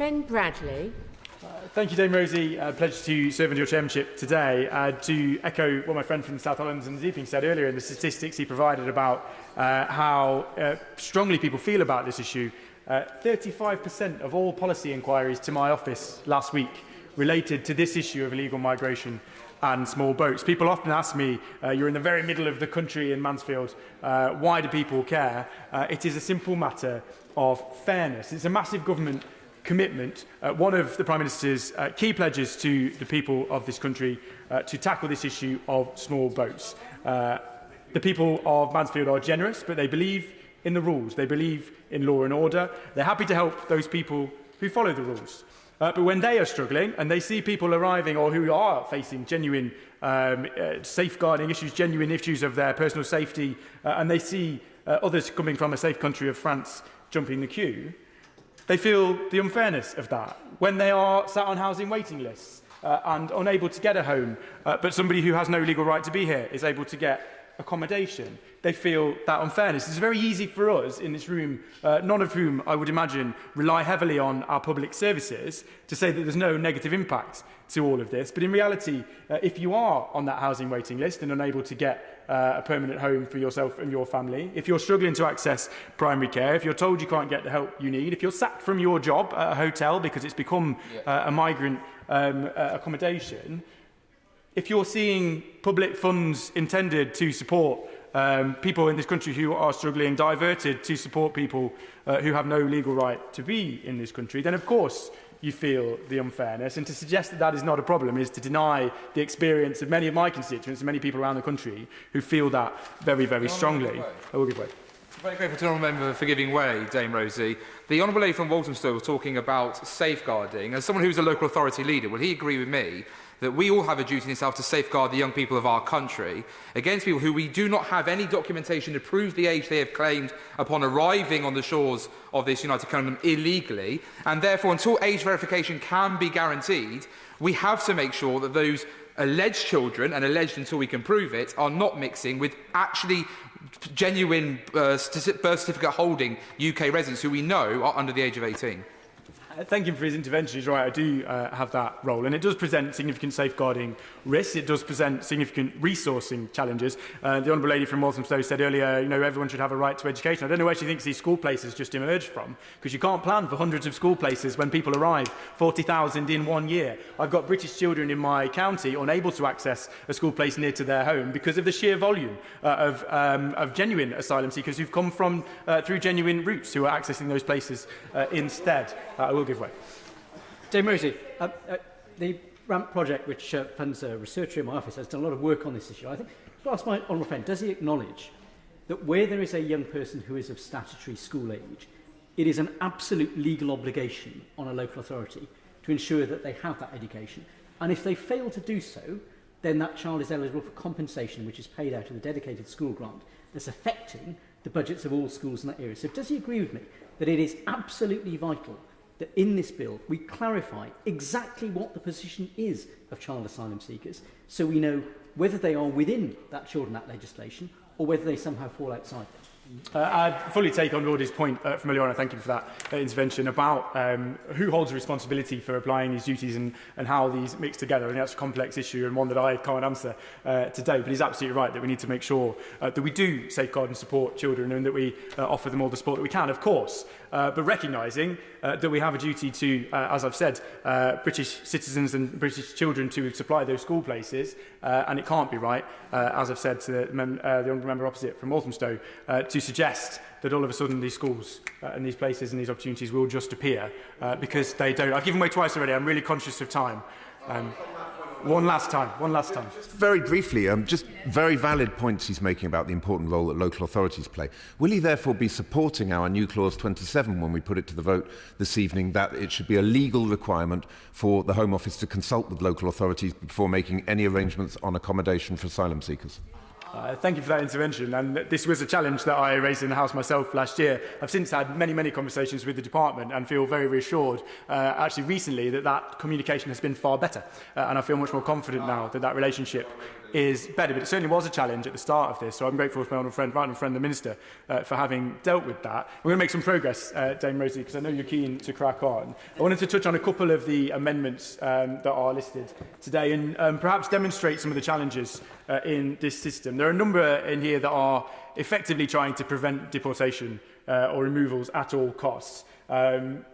Ben Bradley. Thank you, Dame Rosie. Pleasure to serve under your chairmanship today. To echo what my friend from the South Highlands and Zeeping said earlier in the statistics he provided about how strongly people feel about this issue, 35% of all policy inquiries to my office last week related to this issue of illegal migration and small boats. People often ask me, you're in the very middle of the country in Mansfield, why do people care? It is a simple matter of fairness. It's a massive government commitment, one of the Prime Minister's key pledges to the people of this country to tackle this issue of small boats. The people of Mansfield are generous, but they believe in the rules. They believe in law and order. They're happy to help those people who follow the rules. But when they are struggling and they see people arriving or who are facing genuine safeguarding issues, genuine issues of their personal safety, and they see others coming from a safe country of France jumping the queue, they feel the unfairness of that. When they are sat on housing waiting lists and unable to get a home, but somebody who has no legal right to be here is able to get accommodation, they feel that unfairness. It's very easy for us in this room, none of whom I would imagine rely heavily on our public services, to say that there's no negative impact to all of this. But in reality, if you are on that housing waiting list and unable to get a permanent home for yourself and your family, if you're struggling to access primary care, if you're told you can't get the help you need, if you're sacked from your job at a hotel because it's become a migrant accommodation, if you're seeing public funds intended to support people in this country who are struggling diverted to support people who have no legal right to be in this country, then of course you feel the unfairness. And to suggest that that is not a problem is to deny the experience of many of my constituents and many people around the country who feel that very, very strongly. I will give way. Very grateful to the Honourable Member for giving way, Dame Rosie. The Honourable Lady from Walthamstow was talking about safeguarding. As someone who's a local authority leader, will he agree with me that we all have a duty in itself to safeguard the young people of our country against people who we do not have any documentation to prove the age they have claimed upon arriving on the shores of this United Kingdom illegally, and therefore until age verification can be guaranteed, we have to make sure that those alleged children, and alleged until we can prove it, are not mixing with actually genuine birth certificate holding UK residents who we know are under the age of 18. Thank him for his intervention. He's right, I do have that role, and it does present significant safeguarding risks. It does present significant resourcing challenges. The Honourable Lady from Walthamstow said earlier, you know, everyone should have a right to education. I don't know where she thinks these school places just emerged from, because you can't plan for hundreds of school places when people arrive, 40,000 in 1 year. I've got British children in my county unable to access a school place near to their home because of the sheer volume of genuine asylum seekers who've come from through genuine routes who are accessing those places instead. I will give way. Dame Rosie, the RAMP project, which funds a researcher in my office, has done a lot of work on this issue. I think, to ask my honourable friend, does he acknowledge that where there is a young person who is of statutory school age, it is an absolute legal obligation on a local authority to ensure that they have that education? And if they fail to do so, then that child is eligible for compensation, which is paid out of the dedicated school grant that's affecting the budgets of all schools in that area. So does he agree with me that it is absolutely vital that in this bill we clarify exactly what the position is of child asylum seekers, so we know whether they are within that Children Act legislation or whether they somehow fall outside it? I fully take on board his point from earlier on. I thank him for that intervention about who holds the responsibility for applying these duties and how these mix together. I think that's a complex issue and one that I can't answer today, but he's absolutely right that we need to make sure that we do safeguard and support children and that we offer them all the support that we can, of course, but recognising that we have a duty to, as I've said, British citizens and British children to supply those school places, and it can't be right, as I've said to the honourable member opposite from Walthamstow, to suggest that all of a sudden these schools and these places and these opportunities will just appear because they don't. I've given way twice already. I'm really conscious of time. One last time. Just very briefly, just very valid points he's making about the important role that local authorities play. Will he therefore be supporting our new clause 27 when we put it to the vote this evening, that it should be a legal requirement for the Home Office to consult with local authorities before making any arrangements on accommodation for asylum seekers? Thank you for that intervention, and this was a challenge that I raised in the House myself last year. I've since had many conversations with the department and feel very reassured actually recently that communication has been far better, and I feel much more confident now that relationship is better. But it certainly was a challenge at the start of this, so I'm grateful to my honourable friend, the Minister, for having dealt with that. We're going to make some progress, Dame Rosie, because I know you're keen to crack on. I wanted to touch on a couple of the amendments that are listed today and perhaps demonstrate some of the challenges in this system. There are a number in here that are effectively trying to prevent deportation or removals at all costs.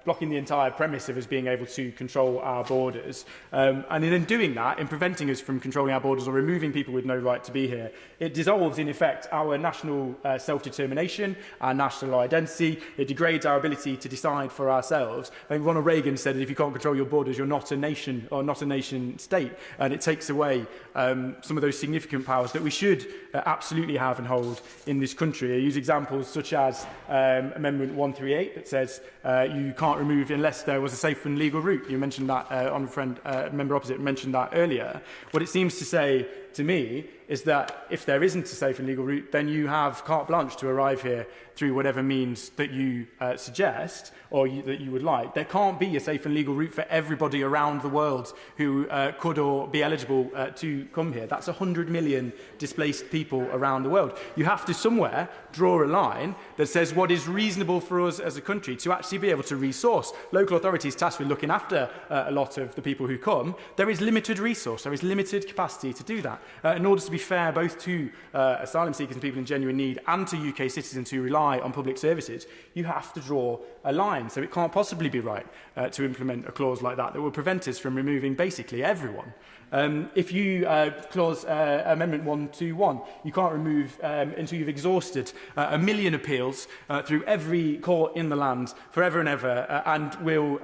Blocking the entire premise of us being able to control our borders. And in doing that, in preventing us from controlling our borders or removing people with no right to be here, it dissolves, in effect, our national self-determination, our national identity. It degrades our ability to decide for ourselves. I think Ronald Reagan said that if you can't control your borders, you're not a nation or not a nation state. And it takes away some of those significant powers that we should absolutely have and hold in this country. I use examples such as Amendment 138 that says you can't remove unless there was a safe and legal route. You mentioned that, honourable friend, member opposite mentioned that earlier. What it seems to say to me is that if there isn't a safe and legal route, then you have carte blanche to arrive here through whatever means that you suggest or that you would like. There can't be a safe and legal route for everybody around the world who could or be eligible to come here. That's 100 million displaced people around the world. You have to somewhere draw a line that says what is reasonable for us as a country to actually be able to resource. Local authorities tasked with looking after a lot of the people who come. There is limited resource, there is limited capacity to do that. In order to be fair both to asylum seekers and people in genuine need and to UK citizens who rely on public services, you have to draw a line. So it can't possibly be right to implement a clause like that will prevent us from removing basically everyone. If you clause Amendment 121, you can't remove until you've exhausted 1 million appeals through every court in the land forever and ever, and will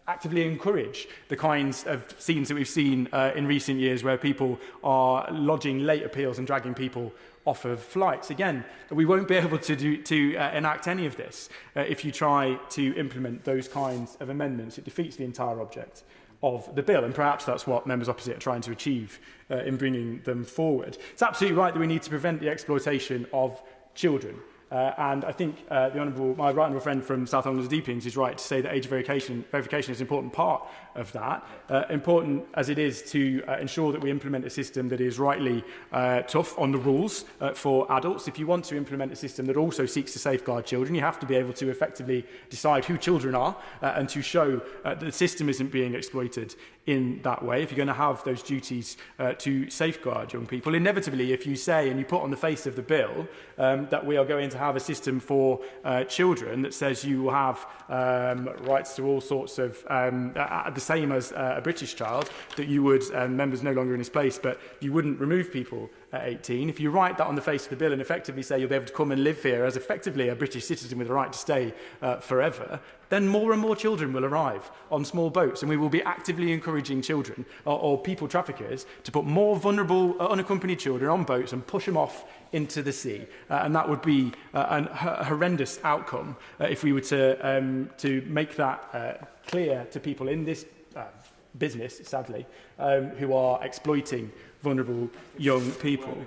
actively encourage the kinds of scenes that we've seen in recent years where people are lodging late appeals and dragging people off of flights. Again, we won't be able to enact any of this if you try to implement those kinds of amendments. It defeats the entire object of the bill, and perhaps that's what members opposite are trying to achieve in bringing them forward. It's absolutely right that we need to prevent the exploitation of children. And I think my right honourable friend from South London's Deepings is right to say that age verification is an important part of that. Important as it is to ensure that we implement a system that is rightly tough on the rules for adults. If you want to implement a system that also seeks to safeguard children, you have to be able to effectively decide who children are and to show that the system isn't being exploited in that way. If you're going to have those duties to safeguard young people, inevitably, if you say and you put on the face of the bill that we are going to have a system for children that says you will have rights to all sorts of the same as a British child, that you would, members no longer in his place, but you wouldn't remove people at 18. If you write that on the face of the bill and effectively say you'll be able to come and live here as effectively a British citizen with a right to stay forever, then more and more children will arrive on small boats, and we will be actively encouraging children or people traffickers to put more vulnerable unaccompanied children on boats and push them off into the sea. And that would be a horrendous outcome if we were to make that clear to people in this business, sadly, who are exploiting vulnerable young people.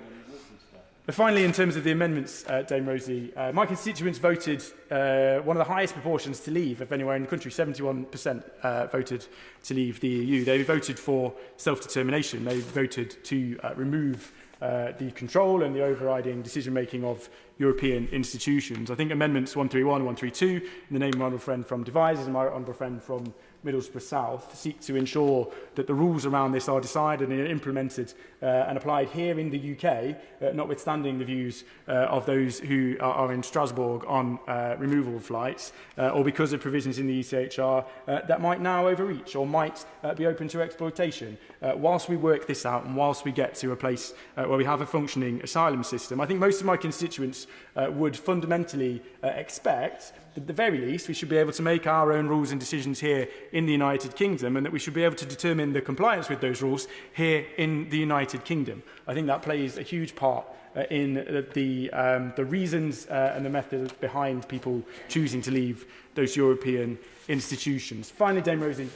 But finally, in terms of the amendments, Dame Rosie, my constituents voted one of the highest proportions to leave of anywhere in the country. 71% voted to leave the EU. They voted for self-determination. They voted to remove the control and the overriding decision-making of European institutions. I think Amendments 131 and 132, in the name of my honourable friend from Devizes and my honourable friend from Middlesbrough South, seek to ensure that the rules around this are decided and implemented and applied here in the UK, notwithstanding the views of those who are in Strasbourg on removal flights, or because of provisions in the ECHR that might now overreach or might be open to exploitation. Whilst we work this out and whilst we get to a place where we have a functioning asylum system, I think most of my constituents would fundamentally expect that at the very least we should be able to make our own rules and decisions here in the United Kingdom, and that we should be able to determine the compliance with those rules here in the United Kingdom. I think that plays a huge part in the reasons and the methods behind people choosing to leave those European institutions. Finally, Dame Rosie,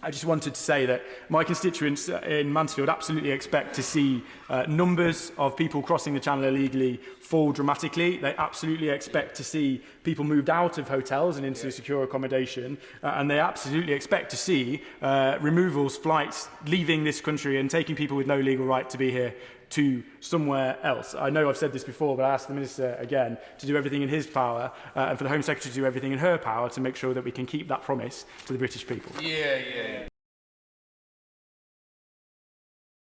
I just wanted to say that my constituents in Mansfield absolutely expect to see numbers of people crossing the channel illegally fall dramatically. They absolutely expect to see people moved out of hotels and into secure accommodation. And they absolutely expect to see removals, flights leaving this country and taking people with no legal right to be here to somewhere else. I know I've said this before, but I asked the Minister again to do everything in his power and for the Home Secretary to do everything in her power to make sure that we can keep that promise to the British people. Yeah.